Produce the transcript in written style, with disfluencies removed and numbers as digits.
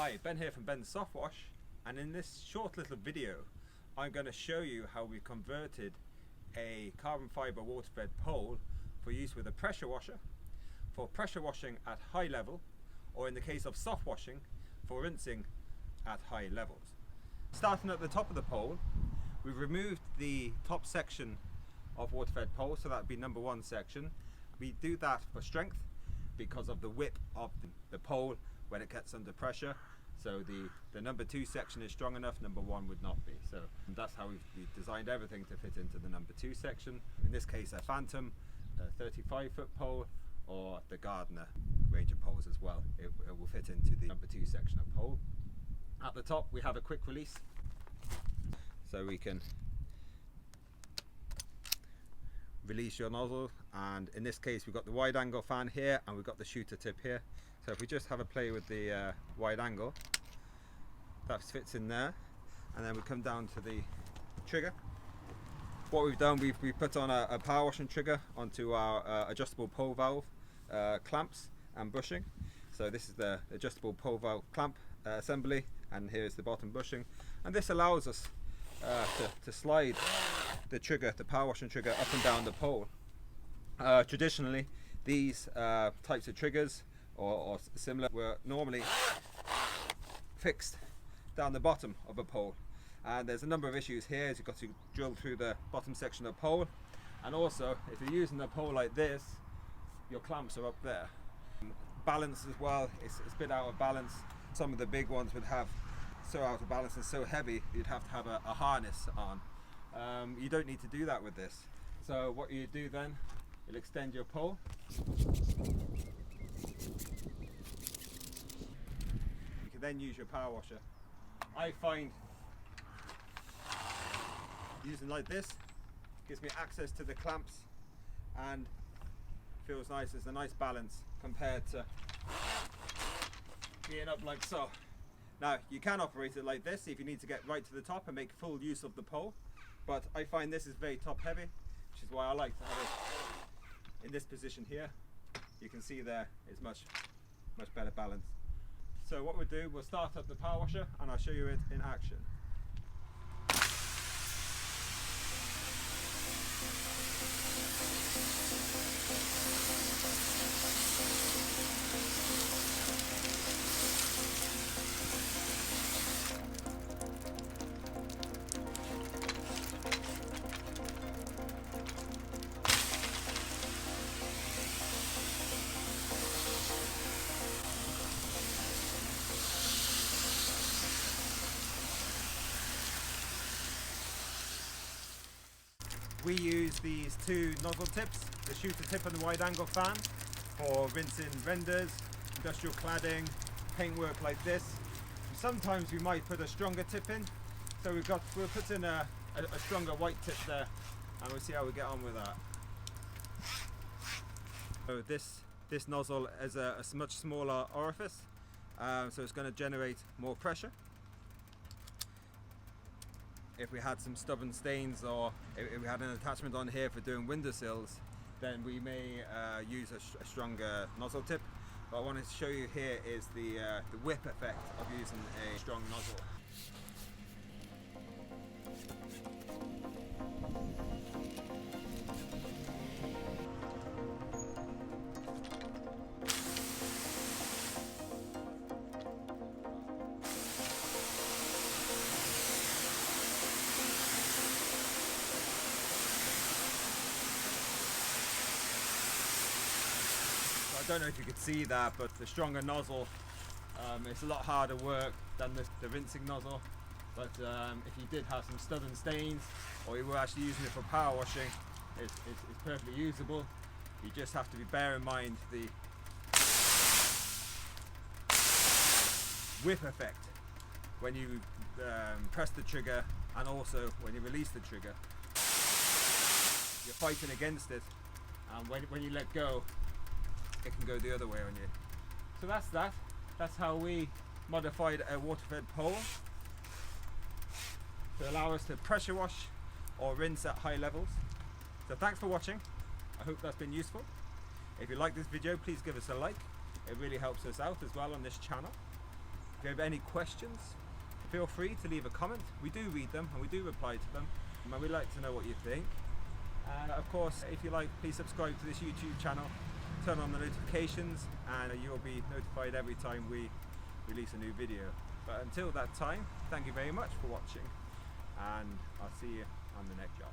Hi, Ben here from Benz Softwash, and in this short little video I'm going to show you how we converted a carbon fibre water-fed pole for use with a pressure washer, for pressure washing at high level, or in the case of soft washing, for rinsing at high levels. Starting at the top of the pole, we've removed the top section of water-fed pole, so that would be number one section. We do that for strength because of the width of the pole when it gets under pressure. So the number two section is strong enough, number one would not be. So that's how we've designed everything to fit into the number two section. In this case, a Phantom, a 35-foot pole, or the Gardner range of poles as well. It will fit into the number two section of pole. At the top, we have a quick release, so we can release your nozzle, and in this case we've got the wide angle fan here and we've got the shooter tip here. So if we just have a play with the wide angle, that fits in there, and then we come down to the trigger. What we've done, we've put on a power washing trigger onto our adjustable pole valve clamps and bushing. So this is the adjustable pole valve clamp assembly, and here's the bottom bushing, and this allows us to slide the trigger, the power washing trigger, up and down the pole. Traditionally, these types of triggers or similar were normally fixed down the bottom of a pole, and there's a number of issues here. As you've got to drill through the bottom section of the pole, and also if you're using a pole like this, your clamps are up there. Balance as well, it's a bit out of balance. Some of the big ones would have so out of balance and so heavy you'd have to have a harness on. You don't need to do that with this. So what you do then, you'll extend your pole. You can then use your power washer. I find using like this gives me access to the clamps and feels nice. There's a nice balance compared to being up like so. Now you can operate it like this if you need to get right to the top and make full use of the pole, but I find this is very top heavy, which is why I like to have it in this position here. You can see there it's much better balance. So what we'll do, we'll start up the power washer and I'll show you it in action. We use these two nozzle tips, the shooter tip and the wide angle fan, for rinsing renders, industrial cladding, paintwork like this. Sometimes we might put a stronger tip in, so we'll put in a stronger white tip there, and we'll see how we get on with that. So this nozzle has a much smaller orifice, so it's going to generate more pressure. If we had some stubborn stains, or if we had an attachment on here for doing windowsills, then we may use a stronger nozzle tip. What I wanted to show you here is the whip effect of using a strong nozzle. I don't know if you could see that, but the stronger nozzle, it's a lot harder work than the rinsing nozzle. But if you did have some stubborn stains, or you were actually using it for power washing, it's perfectly usable. You just have to bear in mind the whip effect when you press the trigger, and also when you release the trigger. You're fighting against it, and when you let go, it can go the other way on you. So that's how we modified a water-fed pole to allow us to pressure wash or rinse at high levels. So thanks for watching. I hope that's been useful. If you like this video, please give us a like. It really helps us out as well on this channel. If you have any questions, feel free to leave a comment. We do read them and we do reply to them, and we'd like to know what you think. And of course, if you like, please subscribe to this YouTube channel, turn on the notifications, and you'll be notified every time we release a new video. But until that time, thank you very much for watching, and I'll see you on the next job.